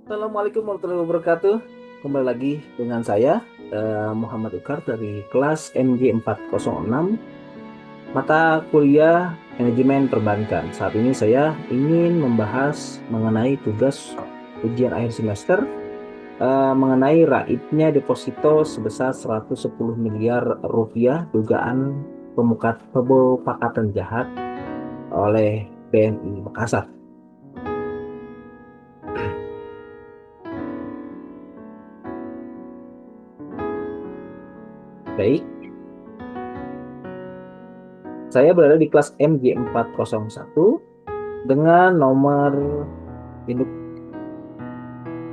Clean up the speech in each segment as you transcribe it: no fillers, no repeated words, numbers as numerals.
Assalamualaikum warahmatullahi wabarakatuh. Kembali lagi dengan saya Muhammad Ukar dari kelas MG 406 mata kuliah manajemen perbankan. Saat ini saya ingin membahas mengenai tugas ujian akhir semester mengenai raibnya deposito sebesar 110 miliar rupiah dugaan pemufakatan jahat oleh BNI Makassar. Baik, saya berada di kelas MG 401 dengan nomor induk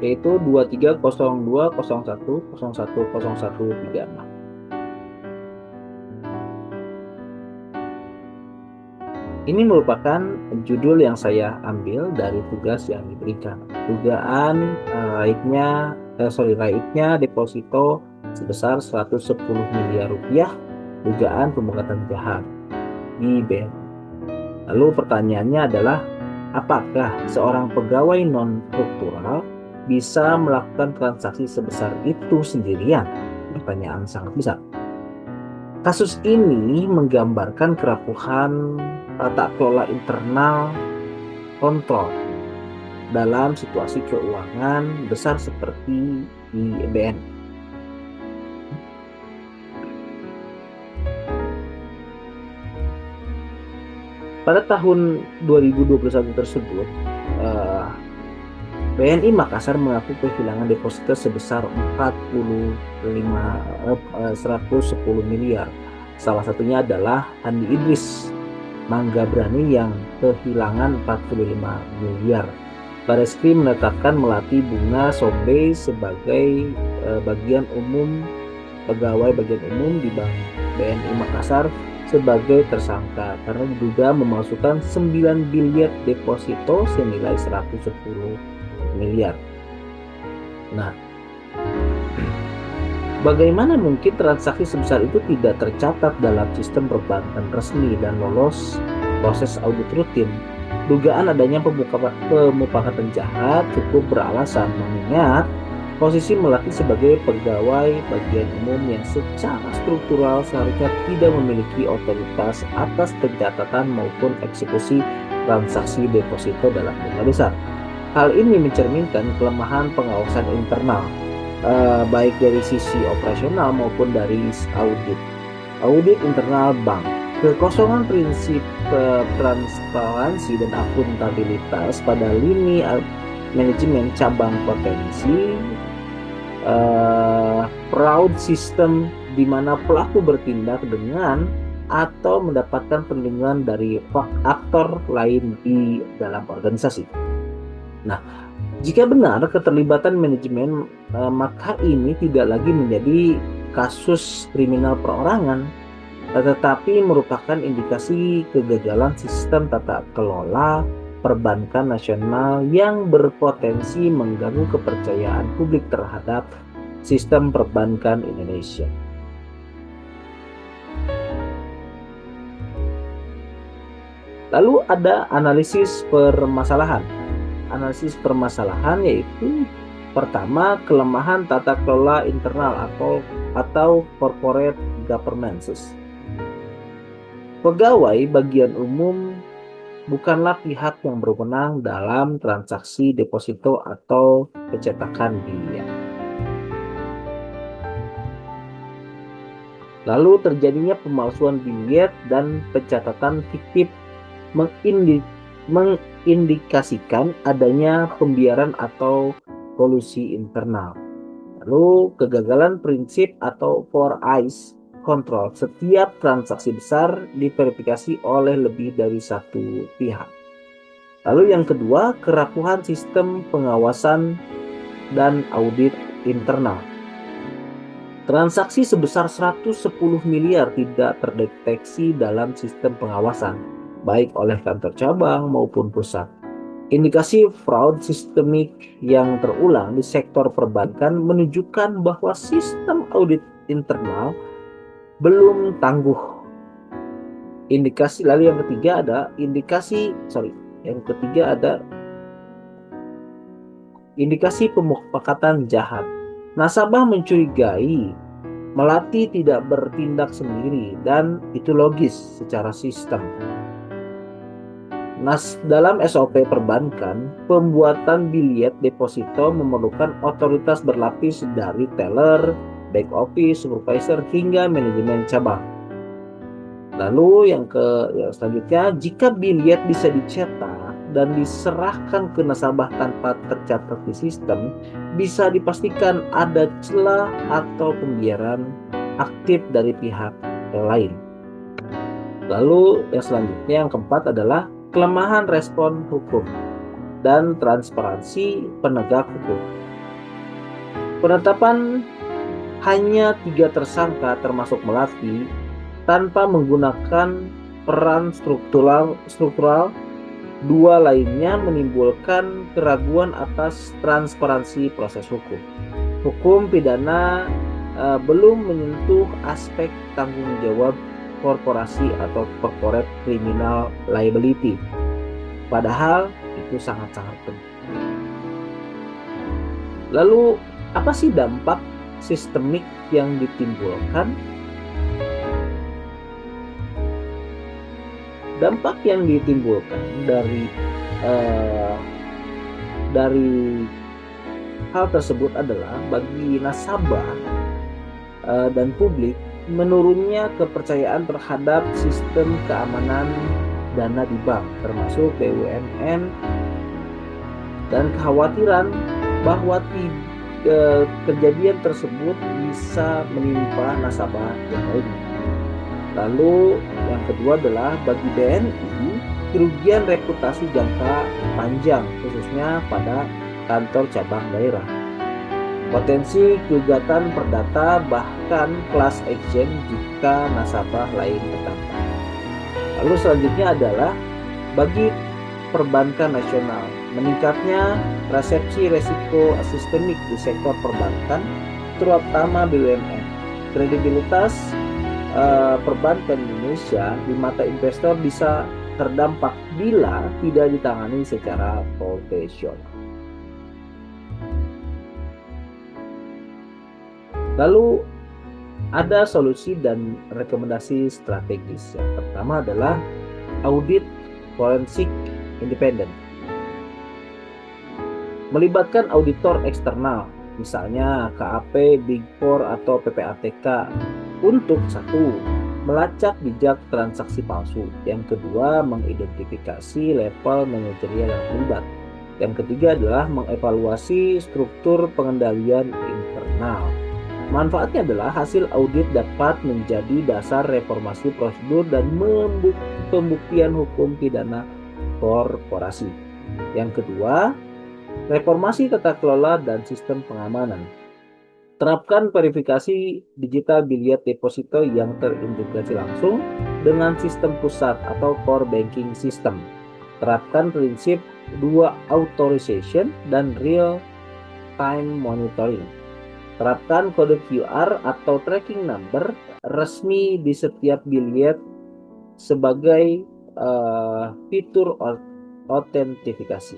yaitu 230201010136. Ini merupakan judul yang saya ambil dari tugas yang diberikan. Dugaan raibnya deposito sebesar 110 miliar rupiah dugaan pemufakatan jahat di BNI. Lalu pertanyaannya adalah, apakah seorang pegawai non-struktural bisa melakukan transaksi sebesar itu sendirian? Pertanyaan sangat besar. Kasus ini menggambarkan kerapuhan tata kelola internal kontrol dalam situasi keuangan besar seperti di BNI. Pada tahun 2021 tersebut, BNI Makassar mengaku kehilangan deposito sebesar 110 miliar. Salah satunya adalah Andi Idris Manggabrani yang kehilangan 45 miliar. Bareskrim menetapkan Melati Bunga Sombe sebagai pegawai bagian umum di Bank BNI Makassar sebagai tersangka karena diduga memasukkan 9 biliar deposito senilai 110 miliar. Nah, bagaimana mungkin transaksi sebesar itu tidak tercatat dalam sistem perbankan resmi dan lolos proses audit rutin? Dugaan adanya pemufakatan jahat cukup beralasan mengingat posisi Melati sebagai pegawai bagian umum yang secara struktural seharusnya tidak memiliki otoritas atas pencatatan maupun eksekusi transaksi deposito dalam jumlah besar. Hal ini mencerminkan kelemahan pengawasan internal, baik dari sisi operasional maupun dari audit internal bank. Kekosongan prinsip transparansi dan akuntabilitas pada lini manajemen cabang potensi fraud system di mana pelaku bertindak dengan atau mendapatkan perlindungan dari aktor lain di dalam organisasi. Nah, jika benar keterlibatan manajemen, maka ini tidak lagi menjadi kasus kriminal perorangan, tetapi merupakan indikasi kegagalan sistem tata kelola perbankan nasional yang berpotensi mengganggu kepercayaan publik terhadap sistem perbankan Indonesia. Lalu ada analisis permasalahan. Analisis permasalahan yaitu pertama, kelemahan tata kelola internal atau corporate governance. Pegawai bagian umum bukanlah pihak yang berwenang dalam transaksi deposito atau pencetakan biliar. Lalu terjadinya pemalsuan biliar dan pencatatan fiktif mengindikasikan adanya pembiaran atau kolusi internal. Lalu kegagalan prinsip atau four eyes kontrol. Setiap transaksi besar diverifikasi oleh lebih dari satu pihak. Lalu yang kedua, kerapuhan sistem pengawasan dan audit internal. Transaksi sebesar 110 miliar tidak terdeteksi dalam sistem pengawasan, baik oleh kantor cabang maupun pusat. Indikasi fraud sistemik yang terulang di sektor perbankan menunjukkan bahwa sistem audit internal belum tangguh. Lalu yang ketiga ada Indikasi pemufakatan jahat. Nasabah mencurigai Melati tidak bertindak sendiri dan itu logis secara sistem. Dalam SOP perbankan, pembuatan biliet deposito memerlukan otoritas berlapis dari teller, back office, supervisor, hingga manajemen cabang. Lalu yang selanjutnya, jika biliet bisa dicetak dan diserahkan ke nasabah tanpa tercatat di sistem, bisa dipastikan ada celah atau pembiaran aktif dari pihak lain. Lalu yang selanjutnya, yang keempat adalah kelemahan respon hukum dan transparansi penegak hukum. Penetapan hanya 3 tersangka termasuk Melati tanpa menggunakan peran struktural, 2 lainnya menimbulkan keraguan atas transparansi proses hukum. Hukum pidana belum menyentuh aspek tanggung jawab korporasi atau corporate criminal liability. Padahal itu sangat-sangat penting. Lalu apa sih dampak sistemik yang ditimbulkan? Dampak yang ditimbulkan dari hal tersebut adalah bagi nasabah dan publik menurunnya kepercayaan terhadap sistem keamanan dana di bank, termasuk BUMN, dan kekhawatiran bahwa kejadian tersebut bisa menimpa nasabah yang lainnya. Lalu yang kedua adalah bagi BNI, kerugian reputasi jangka panjang khususnya pada kantor cabang daerah. Potensi gugatan perdata bahkan class action jika nasabah lain terdampak. Lalu selanjutnya adalah bagi perbankan nasional, meningkatnya persepsi resiko sistemik di sektor perbankan, terutama BUMN. Kredibilitas perbankan Indonesia di mata investor bisa terdampak bila tidak ditangani secara profesional. Lalu ada solusi dan rekomendasi strategis. Yang pertama adalah audit forensik independen. Melibatkan auditor eksternal, misalnya KAP, Big Four, atau PPATK untuk 1. Melacak jejak transaksi palsu. Yang kedua, mengidentifikasi level manajerial yang terlibat. Yang ketiga adalah mengevaluasi struktur pengendalian internal. Manfaatnya adalah hasil audit dapat menjadi dasar reformasi prosedur dan pembuktian hukum pidana korporasi. Yang kedua, reformasi tata kelola dan sistem pengamanan. Terapkan verifikasi digital biliet deposito yang terintegrasi langsung dengan sistem pusat atau core banking system. Terapkan prinsip 2 authorization dan real time monitoring. Terapkan kode QR atau tracking number resmi di setiap biliet sebagai fitur autentifikasi.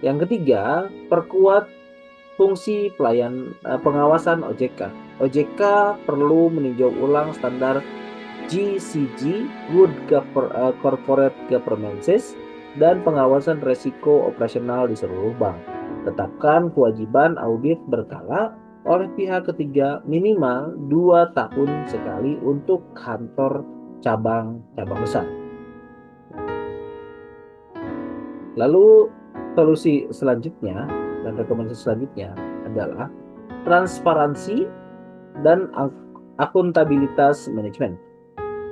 Yang ketiga, perkuat fungsi pengawasan OJK. OJK perlu meninjau ulang standar GCG, Good Corporate Governance, dan pengawasan resiko operasional di seluruh bank. Tetapkan kewajiban audit berkala oleh pihak ketiga minimal 2 tahun sekali untuk kantor cabang besar. Lalu solusi selanjutnya dan rekomendasi selanjutnya adalah transparansi dan akuntabilitas manajemen.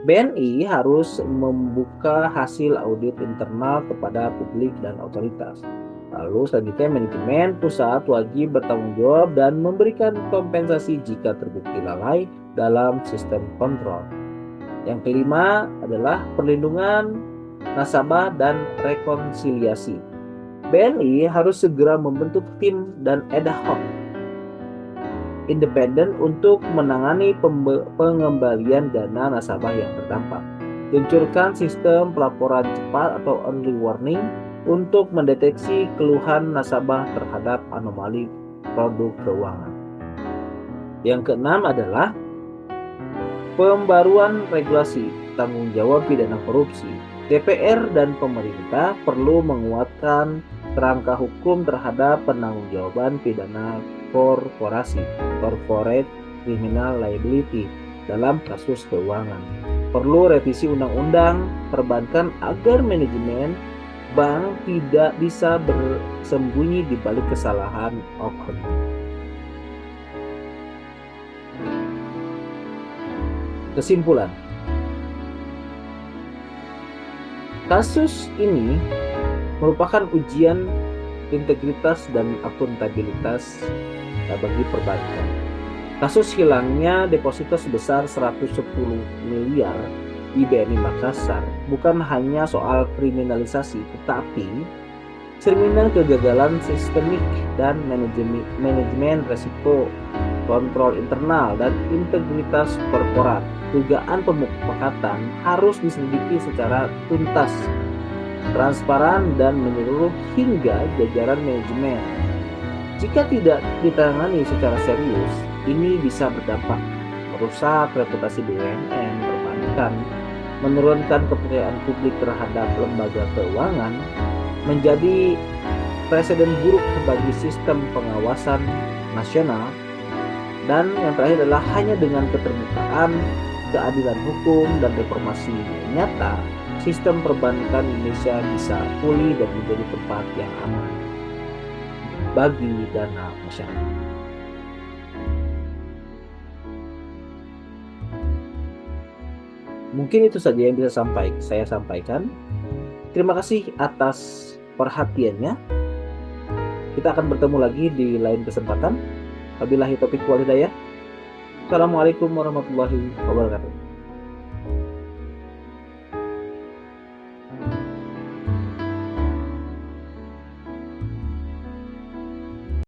BNI harus membuka hasil audit internal kepada publik dan otoritas. Lalu selanjutnya manajemen pusat wajib bertanggung jawab dan memberikan kompensasi jika terbukti lalai dalam sistem kontrol. Yang kelima adalah perlindungan nasabah dan rekonsiliasi. BNI harus segera membentuk tim dan ad hoc independen untuk menangani pengembalian dana nasabah yang terdampak. Luncurkan sistem pelaporan cepat atau early warning untuk mendeteksi keluhan nasabah terhadap anomali produk keuangan. Yang keenam adalah pembaruan regulasi tanggung jawab pidana korupsi. DPR dan pemerintah perlu menguatkan kerangka hukum terhadap penangguhjawaban pidana korporasi, corporate criminal liability, dalam kasus keuangan. Perlu revisi undang-undang perbankan agar manajemen bank tidak bisa bersembunyi di balik kesalahan oknum. Kesimpulan, kasus ini merupakan ujian integritas dan akuntabilitas bagi perbankan. Kasus hilangnya deposito sebesar 110 miliar di BNI Makassar bukan hanya soal kriminalisasi, tetapi cerminan kegagalan sistemik dan manajemen resiko, kontrol internal, dan integritas korporat. Dugaan pemufakatan harus diselidiki secara tuntas, transparan, dan menyeluruh hingga jajaran manajemen. Jika tidak ditangani secara serius, ini bisa berdampak merusak reputasi BUMN perbankan, menurunkan kepercayaan publik terhadap lembaga keuangan, menjadi presiden buruk bagi sistem pengawasan nasional, dan yang terakhir adalah hanya dengan keterbukaan, keadilan hukum, dan reformasi nyata, sistem perbankan Indonesia bisa pulih dan menjadi tempat yang aman bagi dana masyarakat. Mungkin itu saja yang bisa saya sampaikan. Terima kasih atas perhatiannya. Kita akan bertemu lagi di lain kesempatan. Wabillahi taufiq wal hidayah. Assalamualaikum warahmatullahi wabarakatuh.